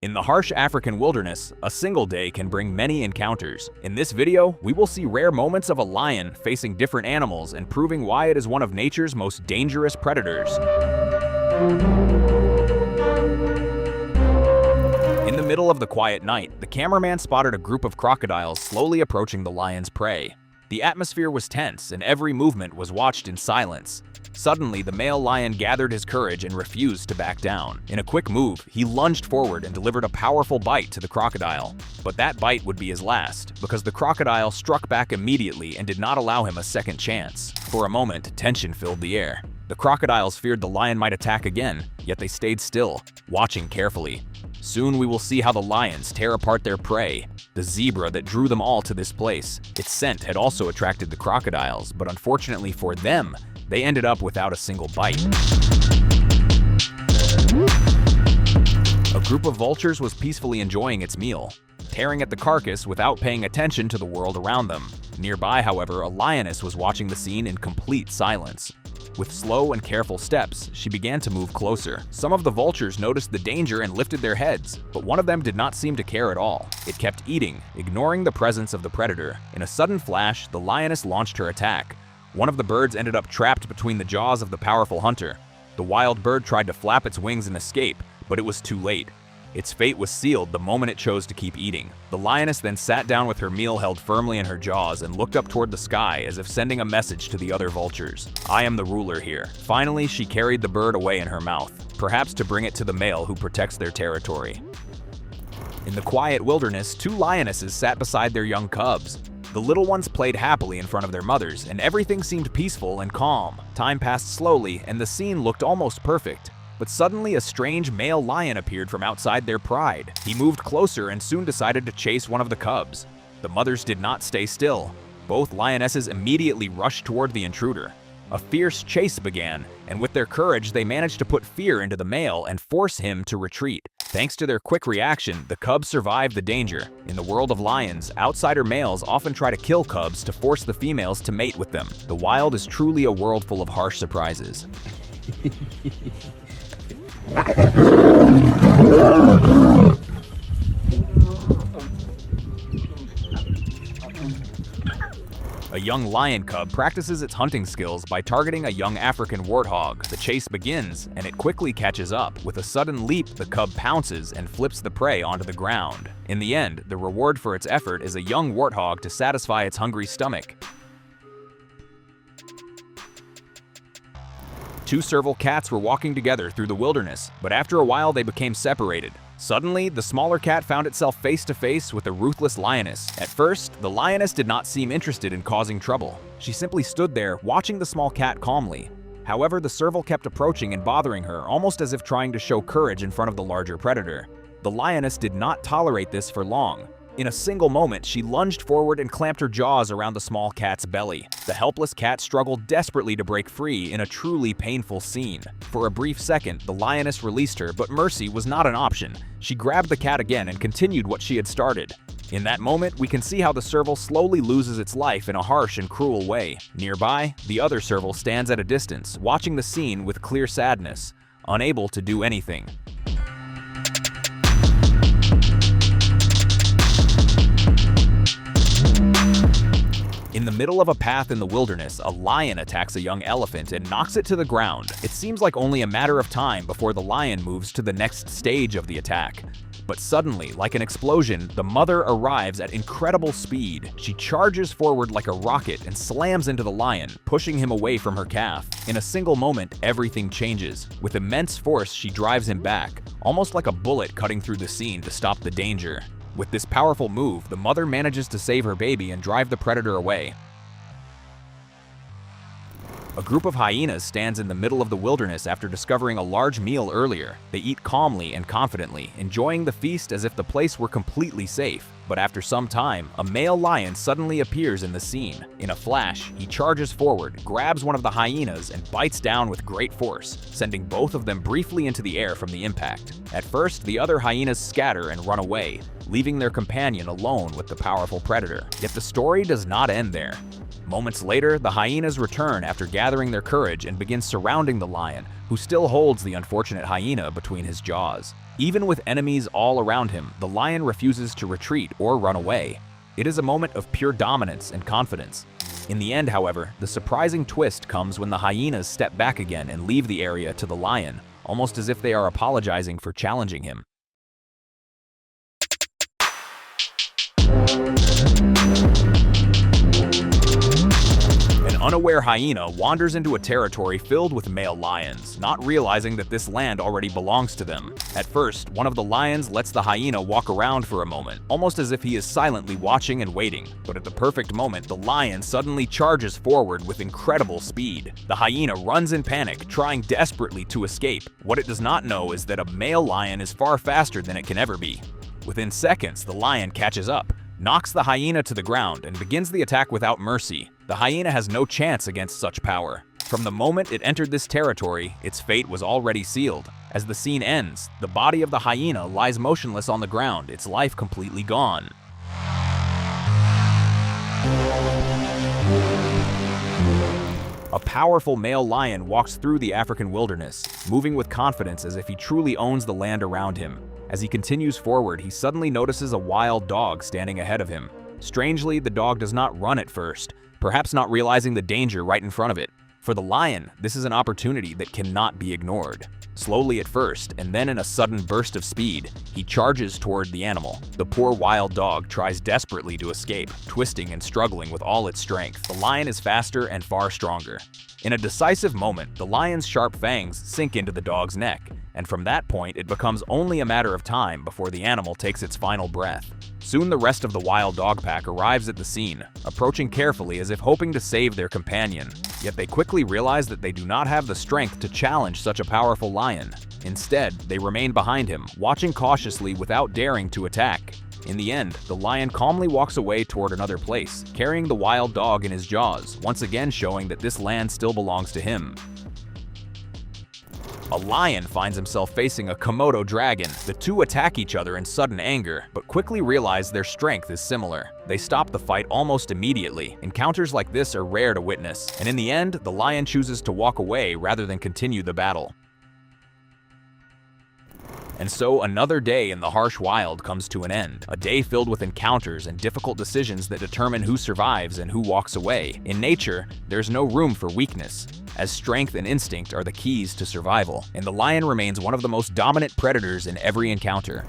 In the harsh African wilderness, a single day can bring many encounters. In this video, we will see rare moments of a lion facing different animals and proving why it is one of nature's most dangerous predators. In the middle of the quiet night, the cameraman spotted a group of crocodiles slowly approaching the lion's prey. The atmosphere was tense and every movement was watched in silence. Suddenly, the male lion gathered his courage and refused to back down. In a quick move, he lunged forward and delivered a powerful bite to the crocodile. But that bite would be his last, because the crocodile struck back immediately and did not allow him a second chance. For a moment, tension filled the air. The crocodiles feared the lion might attack again, yet they stayed still, watching carefully. Soon we will see how the lions tear apart their prey, the zebra that drew them all to this place. Its scent had also attracted the crocodiles, but unfortunately for them, they ended up without a single bite. A group of vultures was peacefully enjoying its meal, tearing at the carcass without paying attention to the world around them. Nearby, however, a lioness was watching the scene in complete silence. With slow and careful steps, she began to move closer. Some of the vultures noticed the danger and lifted their heads, but one of them did not seem to care at all. It kept eating, ignoring the presence of the predator. In a sudden flash, the lioness launched her attack. One of the birds ended up trapped between the jaws of the powerful hunter. The wild bird tried to flap its wings and escape, but it was too late. Its fate was sealed the moment it chose to keep eating. The lioness then sat down with her meal held firmly in her jaws and looked up toward the sky as if sending a message to the other vultures. I am the ruler here. Finally, she carried the bird away in her mouth, perhaps to bring it to the male who protects their territory. In the quiet wilderness, two lionesses sat beside their young cubs. The little ones played happily in front of their mothers, and everything seemed peaceful and calm. Time passed slowly, and the scene looked almost perfect. But suddenly, a strange male lion appeared from outside their pride. He moved closer and soon decided to chase one of the cubs. The mothers did not stay still. Both lionesses immediately rushed toward the intruder. A fierce chase began, and with their courage, they managed to put fear into the male and force him to retreat. Thanks to their quick reaction, the cubs survived the danger. In the world of lions, outsider males often try to kill cubs to force the females to mate with them. The wild is truly a world full of harsh surprises. A young lion cub practices its hunting skills by targeting a young African warthog. The chase begins, and it quickly catches up. With a sudden leap, the cub pounces and flips the prey onto the ground. In the end, the reward for its effort is a young warthog to satisfy its hungry stomach. Two serval cats were walking together through the wilderness, but after a while they became separated. Suddenly, the smaller cat found itself face to face with a ruthless lioness. At first, the lioness did not seem interested in causing trouble. She simply stood there, watching the small cat calmly. However, the serval kept approaching and bothering her, almost as if trying to show courage in front of the larger predator. The lioness did not tolerate this for long. In a single moment, she lunged forward and clamped her jaws around the small cat's belly. The helpless cat struggled desperately to break free in a truly painful scene. For a brief second, the lioness released her, but mercy was not an option. She grabbed the cat again and continued what she had started. In that moment, we can see how the serval slowly loses its life in a harsh and cruel way. Nearby, the other serval stands at a distance, watching the scene with clear sadness, unable to do anything. In the middle of a path in the wilderness, a lion attacks a young elephant and knocks it to the ground. It seems like only a matter of time before the lion moves to the next stage of the attack. But suddenly, like an explosion, the mother arrives at incredible speed. She charges forward like a rocket and slams into the lion, pushing him away from her calf. In a single moment, everything changes. With immense force, she drives him back, almost like a bullet cutting through the scene to stop the danger. With this powerful move, the mother manages to save her baby and drive the predator away. A group of hyenas stands in the middle of the wilderness after discovering a large meal earlier. They eat calmly and confidently, enjoying the feast as if the place were completely safe. But after some time, a male lion suddenly appears in the scene. In a flash, he charges forward, grabs one of the hyenas, and bites down with great force, sending both of them briefly into the air from the impact. At first, the other hyenas scatter and run away, leaving their companion alone with the powerful predator. Yet the story does not end there. Moments later, the hyenas return after gathering their courage and begin surrounding the lion, who still holds the unfortunate hyena between his jaws. Even with enemies all around him, the lion refuses to retreat or run away. It is a moment of pure dominance and confidence. In the end, however, the surprising twist comes when the hyenas step back again and leave the area to the lion, almost as if they are apologizing for challenging him. An unaware hyena wanders into a territory filled with male lions, not realizing that this land already belongs to them. At first, one of the lions lets the hyena walk around for a moment, almost as if he is silently watching and waiting. But at the perfect moment, the lion suddenly charges forward with incredible speed. The hyena runs in panic, trying desperately to escape. What it does not know is that a male lion is far faster than it can ever be. Within seconds, the lion catches up, knocks the hyena to the ground, and begins the attack without mercy. The hyena has no chance against such power. From the moment it entered this territory, its fate was already sealed. As the scene ends, the body of the hyena lies motionless on the ground, its life completely gone. A powerful male lion walks through the African wilderness, moving with confidence as if he truly owns the land around him. As he continues forward, he suddenly notices a wild dog standing ahead of him. Strangely, the dog does not run at first, perhaps not realizing the danger right in front of it. For the lion, this is an opportunity that cannot be ignored. Slowly at first, and then in a sudden burst of speed, he charges toward the animal. The poor wild dog tries desperately to escape, twisting and struggling with all its strength. The lion is faster and far stronger. In a decisive moment, the lion's sharp fangs sink into the dog's neck, and from that point it becomes only a matter of time before the animal takes its final breath. Soon the rest of the wild dog pack arrives at the scene, approaching carefully as if hoping to save their companion. Yet they quickly realize that they do not have the strength to challenge such a powerful lion. Instead, they remain behind him, watching cautiously without daring to attack. In the end, the lion calmly walks away toward another place, carrying the wild dog in his jaws, once again showing that this land still belongs to him. A lion finds himself facing a Komodo dragon. The two attack each other in sudden anger, but quickly realize their strength is similar. They stop the fight almost immediately. Encounters like this are rare to witness, and in the end, the lion chooses to walk away rather than continue the battle. And so another day in the harsh wild comes to an end, a day filled with encounters and difficult decisions that determine who survives and who walks away. In nature, there's no room for weakness, as strength and instinct are the keys to survival, and the lion remains one of the most dominant predators in every encounter.